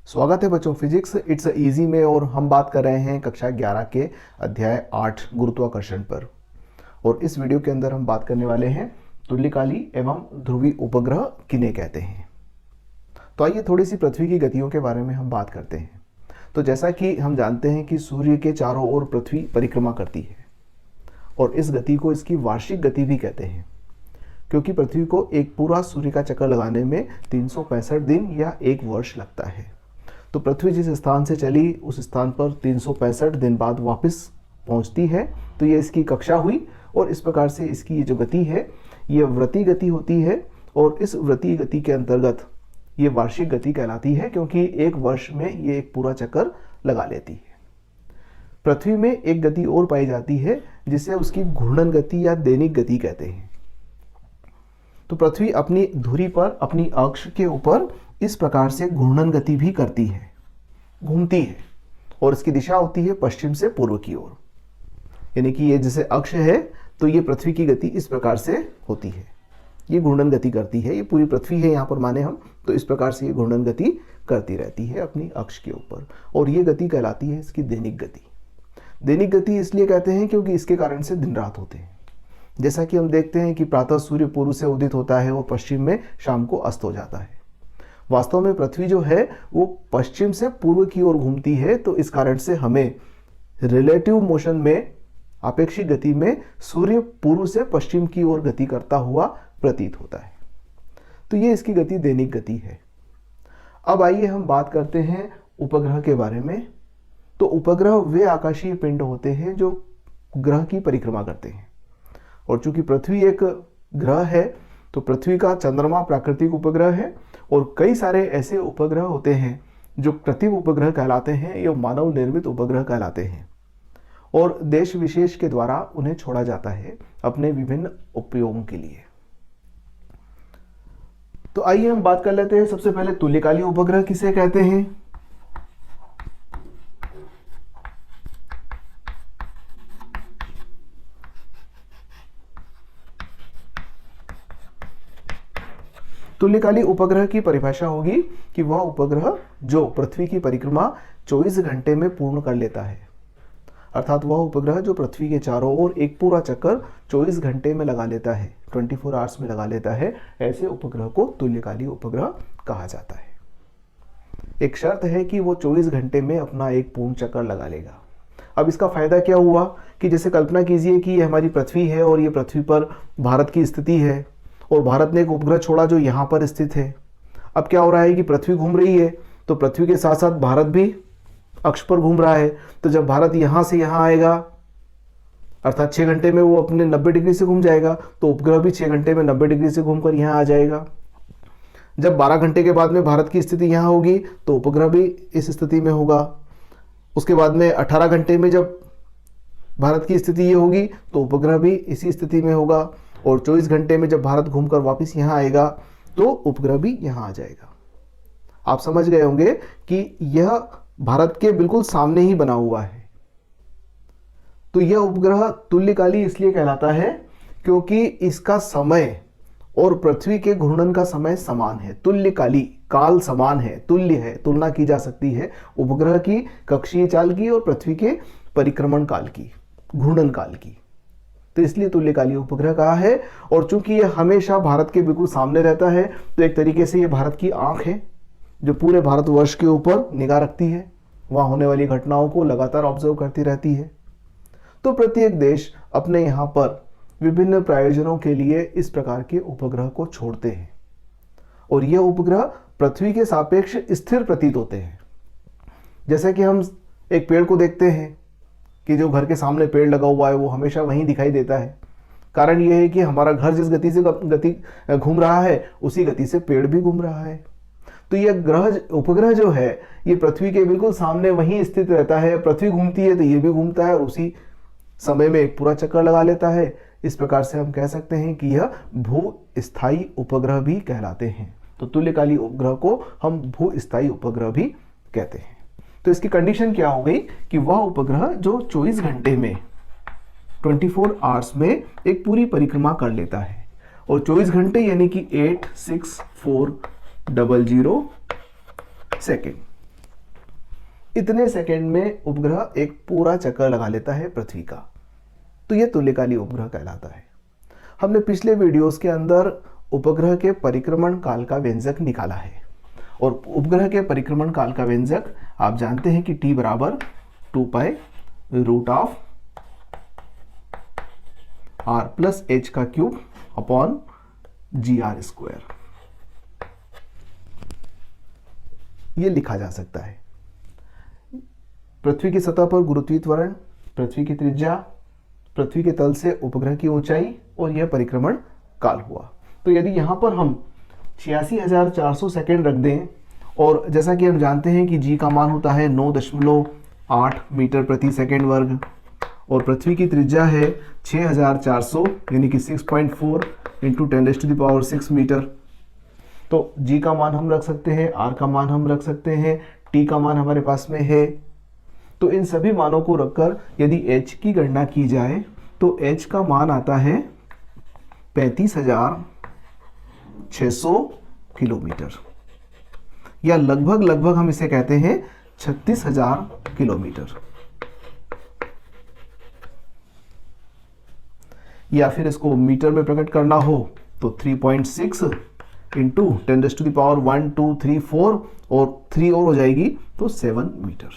स्वागत है बच्चों फिजिक्स इट्स इजी में। और हम बात कर रहे हैं कक्षा 11 के अध्याय 8 गुरुत्वाकर्षण पर। और इस वीडियो के अंदर हम बात करने वाले हैं तुल्यकाली एवं ध्रुवीय उपग्रह किन्हें कहते हैं। तो आइए थोड़ी सी पृथ्वी की गतियों के बारे में हम बात करते हैं। तो जैसा कि हम जानते हैं कि सूर्य के चारों ओर पृथ्वी परिक्रमा करती है और इस गति को इसकी वार्षिक गति भी कहते हैं, क्योंकि पृथ्वी को एक पूरा सूर्य का चक्कर लगाने में 365 दिन या एक वर्ष लगता है। तो पृथ्वी जिस स्थान से चली उस स्थान पर 365 दिन बाद वापस पहुंचती है। तो ये इसकी कक्षा हुई और इस प्रकार से इसकी ये जो गति है ये वृत्तीय गति होती है। और इस वृत्तीय गति के अंतर्गत ये वार्षिक गति कहलाती है, क्योंकि एक वर्ष में ये एक पूरा चक्कर लगा लेती है। पृथ्वी में एक गति और पाई जाती है जिसे उसकी घूर्णन गति या दैनिक गति कहते हैं। तो पृथ्वी अपनी धुरी पर अपनी अक्ष के ऊपर इस प्रकार से घूर्णन गति भी करती है, घूमती है, और इसकी दिशा होती है पश्चिम से पूर्व की ओर। यानी कि ये जैसे अक्ष है तो ये पृथ्वी की गति इस प्रकार से होती है, ये घूर्णन गति करती है। ये पूरी पृथ्वी है यहाँ पर माने हम, तो इस प्रकार से ये घूर्णन गति करती रहती है अपनी अक्ष के ऊपर, और ये गति कहलाती है इसकी दैनिक गति। दैनिक गति इसलिए कहते हैं क्योंकि इसके कारण से दिन रात होते हैं। जैसा कि हम देखते हैं कि प्रातः सूर्य पूर्व से उदित होता है और पश्चिम में शाम को अस्त हो जाता है। वास्तव में पृथ्वी जो है वो पश्चिम से पूर्व की ओर घूमती है, तो इस कारण से हमें रिलेटिव मोशन में, आपेक्षिक गति में, सूर्य पूर्व से पश्चिम की ओर गति करता हुआ प्रतीत होता है। तो ये इसकी गति दैनिक गति है। अब आइए हम बात करते हैं उपग्रह के बारे में। तो उपग्रह वे आकाशीय पिंड होते हैं जो ग्रह की परिक्रमा करते हैं। और चूंकि पृथ्वी एक ग्रह है तो पृथ्वी का चंद्रमा प्राकृतिक उपग्रह है, और कई सारे ऐसे उपग्रह होते हैं जो कृत्रिम उपग्रह कहलाते हैं या मानव निर्मित उपग्रह कहलाते हैं, और देश विशेष के द्वारा उन्हें छोड़ा जाता है अपने विभिन्न उपयोगों के लिए। तो आइए हम बात कर लेते हैं सबसे पहले तुल्यकाली उपग्रह किसे कहते हैं। तुल्यकाली उपग्रह की परिभाषा होगी कि वह उपग्रह जो पृथ्वी की परिक्रमा 24 घंटे में पूर्ण कर लेता है, अर्थात वह उपग्रह जो पृथ्वी के चारों ओर एक पूरा चक्कर 24 घंटे में लगा लेता है, 24 आवर्स में लगा लेता है, ऐसे उपग्रह को तुल्यकाली उपग्रह कहा जाता है। एक शर्त है कि वो 24 घंटे में अपना एक पूर्ण चक्कर लगा लेगा। अब इसका फायदा क्या हुआ कि जैसे कल्पना कीजिए कि ये हमारी पृथ्वी है और ये पृथ्वी पर भारत की स्थिति है, और भारत ने एक उपग्रह छोड़ा जो यहाँ पर स्थित है। अब क्या हो रहा है कि पृथ्वी घूम रही है, तो पृथ्वी के साथ साथ भारत भी अक्ष पर घूम रहा है। तो जब भारत यहाँ से यहाँ आएगा, अर्थात 6 घंटे में वो अपने 90 डिग्री से घूम जाएगा, तो उपग्रह भी 6 घंटे में 90 डिग्री से घूमकर यहाँ आ जाएगा। जब 12 घंटे के बाद में भारत की स्थिति यहाँ होगी तो उपग्रह भी इस स्थिति में होगा। उसके बाद में 18 घंटे में जब भारत की स्थिति ये होगी तो उपग्रह भी इसी स्थिति में होगा, और 24 घंटे में जब भारत घूमकर वापस यहाँ आएगा तो उपग्रह भी यहाँ आ जाएगा। आप समझ गए होंगे कि यह भारत के बिल्कुल सामने ही बना हुआ है। तो यह उपग्रह तुल्यकाली इसलिए कहलाता है क्योंकि इसका समय और पृथ्वी के घूर्णन का समय समान है। तुल्यकाली, काल समान है, तुल्य है, तुलना की जा सकती है उपग्रह की कक्षीय चाल की और पृथ्वी के परिक्रमण काल की, घूर्णन काल की। तो इसलिए तुल्यकाली उपग्रह कहा है। और चूंकि यह हमेशा भारत के बिल्कुल सामने रहता है तो एक तरीके से यह भारत की आंख है जो पूरे भारतवर्ष के ऊपर निगाह रखती है, वहां होने वाली घटनाओं को लगातार ऑब्जर्व करती रहती है। तो प्रत्येक देश अपने यहाँ पर विभिन्न प्रयोजनों के लिए इस प्रकार के उपग्रह को छोड़ते हैं, और यह उपग्रह पृथ्वी के सापेक्ष स्थिर प्रतीत होते हैं। जैसे कि हम एक पेड़ को देखते हैं कि जो घर के सामने पेड़ लगा हुआ है वो हमेशा वहीं दिखाई देता है। कारण यह है कि हमारा घर जिस गति से घूम रहा है उसी गति से पेड़ भी घूम रहा है। तो यह उपग्रह जो है ये पृथ्वी के बिल्कुल सामने वहीं स्थित रहता है। पृथ्वी घूमती है तो ये भी घूमता है और उसी समय में एक पूरा चक्कर लगा लेता है। इस प्रकार से हम कह सकते हैं कि यह भू-स्थायी उपग्रह भी कहलाते हैं। तो तुल्यकाली उपग्रह को हम भू-स्थायी उपग्रह भी कहते हैं। तो इसकी कंडीशन क्या हो गई कि वह उपग्रह जो 24 घंटे में, 24 आवर्स में एक पूरी परिक्रमा कर लेता है, और 24 घंटे यानी कि 86400 सेकेंड, इतने सेकंड में उपग्रह एक पूरा चक्कर लगा लेता है पृथ्वी का। तो यह तुल्यकालिक उपग्रह कहलाता है। हमने पिछले वीडियोस के अंदर उपग्रह के परिक्रमण काल का व्यंजक निकाला है, और उपग्रह के परिक्रमण काल का व्यंजक आप जानते हैं कि t बराबर 2π root of r plus h का क्यूब अपॉन gr स्क्वायर, ये लिखा जा सकता है। पृथ्वी की सतह पर गुरुत्वीय त्वरण, पृथ्वी की त्रिज्या, पृथ्वी के तल से उपग्रह की ऊंचाई और यह परिक्रमण काल हुआ। तो यदि यहाँ पर हम 86,400 सेकेंड रख दें, और जैसा कि हम जानते हैं कि g का मान होता है 9.8 मीटर प्रति सेकेंड वर्ग, और पृथ्वी की त्रिज्या है 6,400 यानी कि 6.4 इंटू 10⁻6 मीटर। तो g का मान हम रख सकते हैं, r का मान हम रख सकते हैं, t का मान हमारे पास में है। तो इन सभी मानों को रखकर यदि h की गणना की जाए तो h का मान आता है 35,600 किलोमीटर, या लगभग हम इसे कहते हैं 36,000 किलोमीटर, या फिर इसको मीटर में प्रकट करना हो तो 3.6 इंटू 10⁻1 2 3 4 और 3 और हो जाएगी तो 7 मीटर।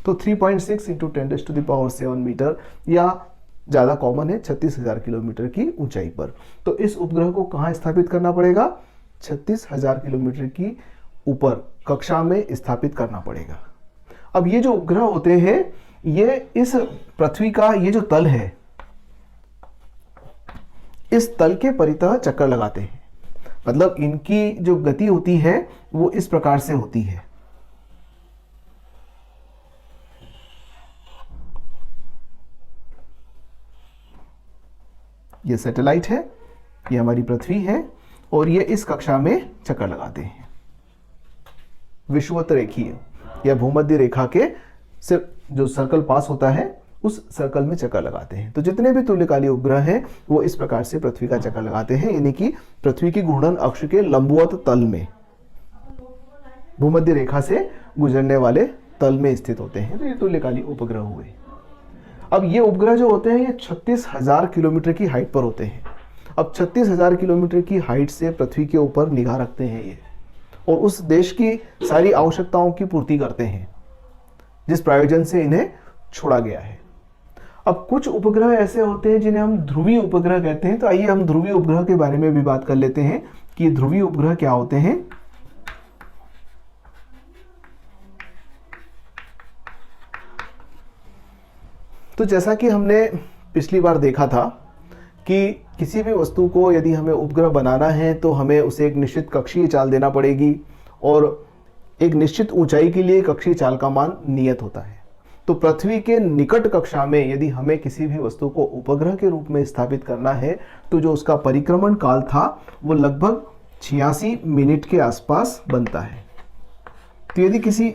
तो 3.6 इंटू 10⁻7 मीटर, या ज़्यादा कॉमन है 36,000 किलोमीटर की ऊंचाई पर। तो इस उपग्रह को कहाँ स्थापित करना पड़ेगा? 36,000 किलोमीटर की ऊपर कक्षा में स्थापित करना पड़ेगा। अब ये जो उपग्रह होते हैं, ये इस पृथ्वी का ये जो तल है, इस तल के परितः चक्कर लगाते हैं। मतलब इनकी जो गति होती है वो इस प्रकार से होती है। ये सैटेलाइट है, ये हमारी पृथ्वी है, और ये इस कक्षा में चक्कर लगाते हैं। विषुवत रेखीय या भूमध्य रेखा के सिर्फ जो सर्कल पास होता है उस सर्कल में चक्कर लगाते हैं। तो जितने भी तुल्यकालिक उपग्रह हैं वो इस प्रकार से पृथ्वी का चक्कर लगाते हैं, यानी कि पृथ्वी की घूर्णन अक्ष के लंबवत तल में, भूमध्य रेखा से गुजरने वाले तल में स्थित होते हैं। तो ये तुल्यकालिक उपग्रह हुए। अब ये उपग्रह जो होते हैं ये 36,000 किलोमीटर की हाइट पर होते हैं। अब 36,000 किलोमीटर की हाइट से पृथ्वी के ऊपर निगाह रखते हैं ये, और उस देश की सारी आवश्यकताओं की पूर्ति करते हैं जिस प्रयोजन से इन्हें छोड़ा गया है। अब कुछ उपग्रह ऐसे होते हैं जिन्हें हम ध्रुवीय उपग्रह कहते हैं। तो आइए हम ध्रुवीय उपग्रह के बारे में भी बात कर लेते हैं कि ध्रुवीय उपग्रह क्या होते हैं। तो जैसा कि हमने पिछली बार देखा था कि किसी भी वस्तु को यदि हमें उपग्रह बनाना है तो हमें उसे एक निश्चित कक्षीय चाल देना पड़ेगी, और एक निश्चित ऊंचाई के लिए कक्षीय चाल का मान नियत होता है। तो पृथ्वी के निकट कक्षा में यदि हमें किसी भी वस्तु को उपग्रह के रूप में स्थापित करना है तो जो उसका परिक्रमण काल था वो लगभग 86 मिनट के आसपास बनता है। तो यदि किसी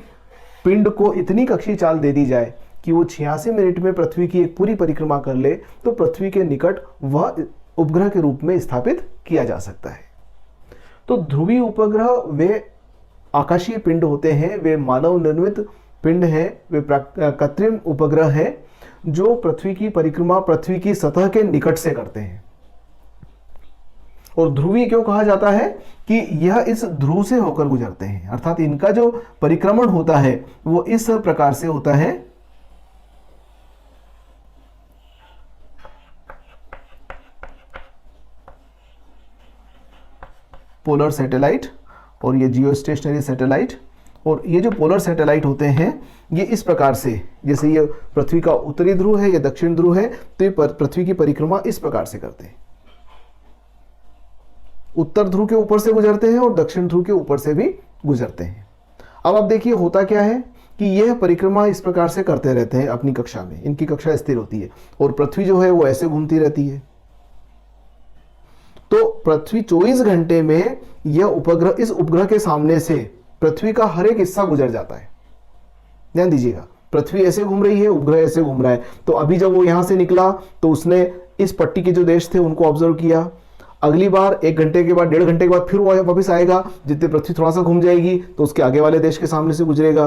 पिंड को इतनी कक्षीय चाल दे दी जाए कि वो 86 मिनट में पृथ्वी की एक पूरी परिक्रमा कर ले, तो पृथ्वी के निकट वह उपग्रह के रूप में स्थापित किया जा सकता है। तो ध्रुवीय उपग्रह वे आकाशीय पिंड होते हैं, वे मानव निर्मित पिंड हैं, वे कृत्रिम उपग्रह हैं जो पृथ्वी की परिक्रमा पृथ्वी की सतह के निकट से करते हैं। और ध्रुवीय क्यों कहा जाता है? कि यह इस ध्रुव से होकर गुजरते हैं, अर्थात इनका जो परिक्रमण होता है वो इस प्रकार से होता है। पोलर सैटेलाइट और ये जियो स्टेशनरी सैटेलाइट, और ये जो पोलर सैटेलाइट होते हैं ये इस प्रकार से, जैसे ये पृथ्वी का उत्तरी ध्रुव है या दक्षिण ध्रुव है, तो ये पृथ्वी की परिक्रमा इस प्रकार से करते हैं। उत्तर ध्रुव के ऊपर से गुजरते हैं और दक्षिण ध्रुव के ऊपर से भी गुजरते हैं। अब आप देखिए होता क्या है कि यह परिक्रमा इस प्रकार से करते रहते हैं अपनी कक्षा में, इनकी कक्षा स्थिर होती है, और पृथ्वी जो है वो ऐसे घूमती रहती है। तो पृथ्वी 24 घंटे में यह उपग्रह, इस उपग्रह के सामने से पृथ्वी का हर एक हिस्सा गुजर जाता है। ध्यान दीजिएगा, पृथ्वी ऐसे घूम रही है, उपग्रह ऐसे घूम रहा है। तो अभी जब वो यहां से निकला तो उसने इस पट्टी के जो देश थे उनको ऑब्जर्व किया। अगली बार 1 घंटे के बाद, 1.5 घंटे के बाद फिर वो वापस आएगा, जितने पृथ्वी थोड़ा सा घूम जाएगी तो उसके आगे वाले देश के सामने से गुजरेगा।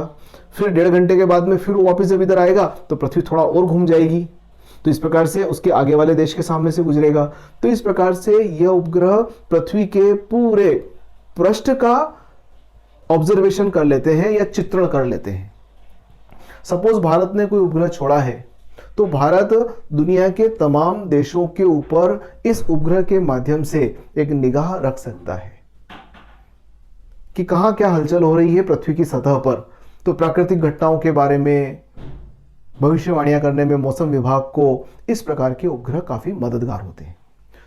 फिर 1.5 घंटे के बाद में फिर वो वापस जब इधर आएगा तो पृथ्वी थोड़ा और घूम जाएगी, तो इस प्रकार से उसके आगे वाले देश के सामने से गुजरेगा। तो इस प्रकार से यह उपग्रह पृथ्वी के पूरे पृष्ठ का ऑब्जर्वेशन कर लेते हैं या चित्रण कर लेते हैं। सपोज भारत ने कोई उपग्रह छोड़ा है तो भारत दुनिया के तमाम देशों के ऊपर इस उपग्रह के माध्यम से एक निगाह रख सकता है कि कहां क्या हलचल हो रही है पृथ्वी की सतह पर। तो प्राकृतिक घटनाओं के बारे में भविष्यवाणियां करने में मौसम विभाग को इस प्रकार के उपग्रह काफी मददगार होते हैं।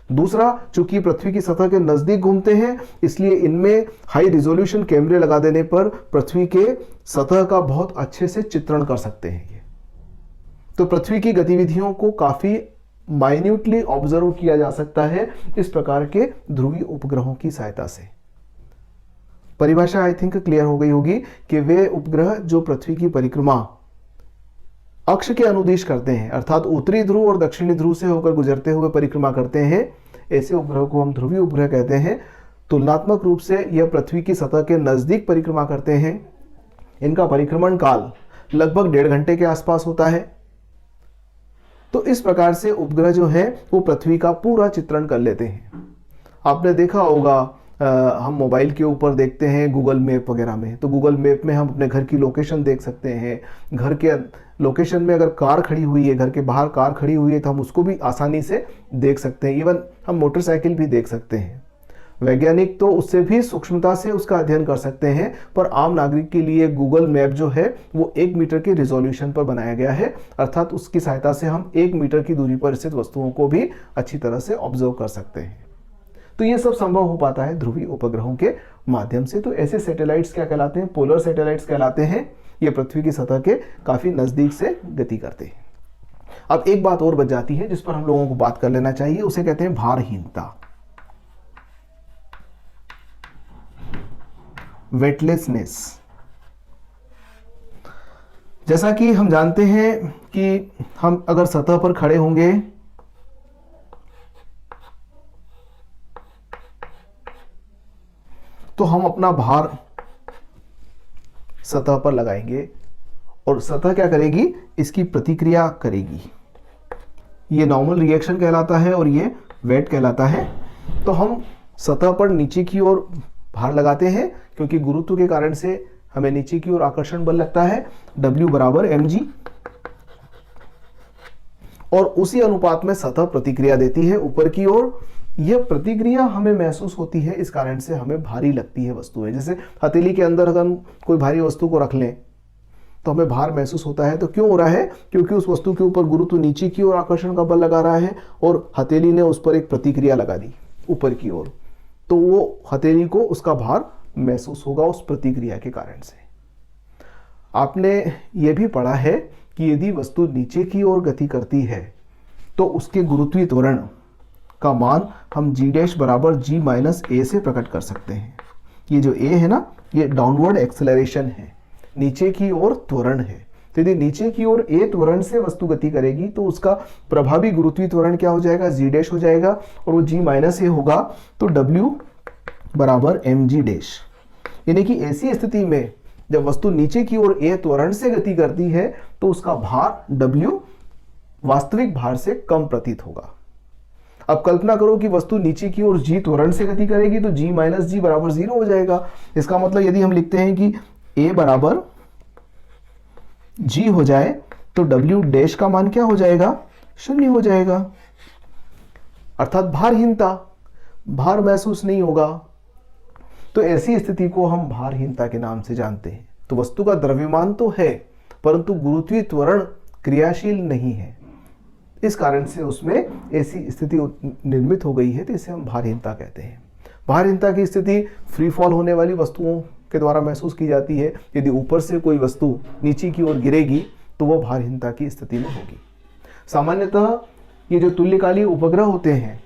दूसरा, चूंकि पृथ्वी की सतह के नजदीक घूमते हैं इसलिए इनमें हाई रिजोल्यूशन कैमरे लगा देने पर पृथ्वी के सतह का बहुत अच्छे से चित्रण कर सकते हैं ये। तो पृथ्वी की गतिविधियों को काफी माइन्यूटली ऑब्जर्व किया जा सकता है इस प्रकार के ध्रुवीय उपग्रहों की सहायता से। परिभाषा आई थिंक क्लियर हो गई होगी कि वे उपग्रह जो पृथ्वी की परिक्रमा अक्ष के अनुदिश करते हैं, अर्थात उत्तरी ध्रुव और दक्षिणी ध्रुव से होकर गुजरते हुए परिक्रमा करते हैं, ऐसे उपग्रह को हम ध्रुवीय उपग्रह कहते हैं। तुलनात्मक रूप से यह पृथ्वी की सतह के नजदीक परिक्रमा करते हैं। इनका परिक्रमण काल लगभग 1.5 घंटे के आसपास होता है। तो इस प्रकार से उपग्रह जो है वो पृथ्वी का पूरा चित्रण कर लेते हैं। आपने देखा होगा हम मोबाइल के ऊपर देखते हैं गूगल मैप वगैरह में, तो गूगल मैप में हम अपने घर की लोकेशन देख सकते हैं। घर के लोकेशन में अगर कार खड़ी हुई है, घर के बाहर कार खड़ी हुई है तो हम उसको भी आसानी से देख सकते हैं। इवन हम मोटरसाइकिल भी देख सकते हैं। वैज्ञानिक तो उससे भी सूक्ष्मता से उसका अध्ययन कर सकते हैं, पर आम नागरिक के लिए गूगल मैप जो है वो 1 मीटर के रिजोल्यूशन पर बनाया गया है, अर्थात उसकी सहायता से हम 1 मीटर की दूरी पर स्थित वस्तुओं को भी अच्छी तरह से ऑब्जर्व कर सकते हैं। तो ये सब संभव हो पाता है ध्रुवीय उपग्रहों के माध्यम से। तो ऐसे सैटेलाइट्स क्या कहलाते हैं? पोलर सैटेलाइट्स कहलाते हैं। ये पृथ्वी की सतह के काफी नजदीक से गति करते हैं। अब एक बात और बच जाती है जिस पर हम लोगों को बात कर लेना चाहिए, उसे कहते हैं भारहीनता, वेटलेसनेस। जैसा कि हम जानते हैं कि हम अगर सतह पर खड़े होंगे तो हम अपना भार सतह पर लगाएंगे और सतह क्या करेगी? इसकी प्रतिक्रिया करेगी। ये नॉर्मल रिएक्शन कहलाता है और ये वेट कहलाता है। तो हम सतह पर नीचे की ओर भार लगाते हैं क्योंकि गुरुत्व के कारण से हमें नीचे की ओर आकर्षण बल लगता है, W बराबर mg, और उसी अनुपात में सतह प्रतिक्रिया देती है ऊपर की ओर। यह प्रतिक्रिया हमें महसूस होती है, इस कारण से हमें भारी लगती है वस्तुएं। जैसे हथेली के अंदर अगर हम कोई भारी वस्तु को रख लें तो हमें भार महसूस होता है। तो क्यों हो रहा है? क्योंकि उस वस्तु के ऊपर गुरुत्व नीचे की ओर आकर्षण का बल लगा रहा है और हथेली ने उस पर एक प्रतिक्रिया लगा दी ऊपर की ओर, तो वो हथेली को उसका भार महसूस होगा उस प्रतिक्रिया के कारण से। आपने ये भी पढ़ा है कि यदि वस्तु नीचे की ओर गति करती है तो उसके गुरुत्वीय त्वरण का मान हम g डैश बराबर g माइनस a से प्रकट कर सकते हैं। ये जो a है ना, ये डाउनवर्ड एक्सेलरेशन है, नीचे की ओर त्वरण है। तो यदि नीचे की ओर a त्वरण से वस्तु गति करेगी तो उसका प्रभावी गुरुत्वीय त्वरण क्या हो जाएगा? g डैश हो जाएगा, और वो g माइनस a होगा तो w बराबर mg डैश। यानी कि ऐसी स्थिति में जब वस्तु नीचे की ओर a त्वरण से गति करती है तो उसका भार w वास्तविक भार से कम प्रतीत होगा। अब कल्पना करो कि वस्तु नीचे की ओर g त्वरण से गति करेगी तो g माइनस g बराबर 0 हो जाएगा। इसका मतलब यदि हम लिखते हैं कि a बराबर g हो जाए तो w डैश का मान क्या हो जाएगा? 0 हो जाएगा, अर्थात भारहीनता, भार महसूस नहीं होगा। तो ऐसी स्थिति को हम भारहीनता के नाम से जानते हैं। तो वस्तु का द्रव्यमान तो है परंतु गुरुत्वीय त्वरण क्रियाशील नहीं है, इस कारण से उसमें ऐसी स्थिति निर्मित हो गई है, तो इसे हम भारहीनता कहते हैं। भारहीनता की स्थिति फ्री फॉल होने वाली वस्तुओं के द्वारा महसूस की जाती है। यदि ऊपर से कोई वस्तु नीचे की ओर गिरेगी तो वह भारहीनता की स्थिति में होगी। सामान्यतः ये जो तुल्यकालीय उपग्रह होते हैं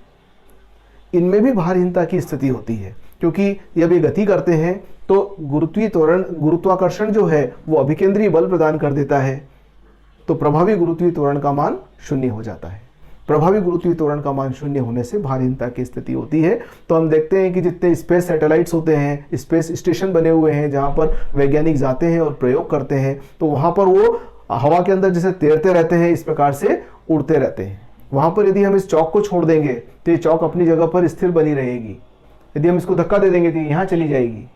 इनमें भी भारहीनता की स्थिति होती है, क्योंकि जब ये गति करते हैं तो गुरुत्वीय त्वरण, गुरुत्वाकर्षण जो है वो अभिकेंद्रीय बल प्रदान कर देता है, तो प्रभावी गुरुत्वीय त्वरण का मान 0 हो जाता है। प्रभावी गुरुत्वीय त्वरण का मान शून्य होने से भारहीनता की स्थिति होती है। तो हम देखते हैं कि जितने स्पेस सैटेलाइट्स होते हैं, स्पेस स्टेशन बने हुए हैं जहाँ पर वैज्ञानिक जाते हैं और प्रयोग करते हैं, तो वहाँ पर वो हवा के अंदर जैसे तैरते रहते हैं, इस प्रकार से उड़ते रहते हैं। वहाँ पर यदि हम इस चौक को छोड़ देंगे तो ये चौक अपनी जगह पर स्थिर बनी रहेगी, यदि हम इसको धक्का दे देंगे तो यहाँ चली जाएगी।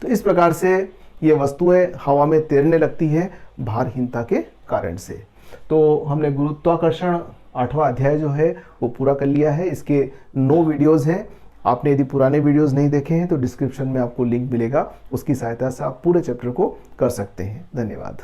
तो इस प्रकार से ये वस्तुएं हवा में तैरने लगती है भारहीनता के कारण से। तो हमने गुरुत्वाकर्षण 8वां अध्याय जो है वो पूरा कर लिया है। इसके 9 वीडियोस हैं। आपने यदि पुराने वीडियोस नहीं देखे हैं तो डिस्क्रिप्शन में आपको लिंक मिलेगा, उसकी सहायता से आप पूरे चैप्टर को कर सकते हैं। धन्यवाद।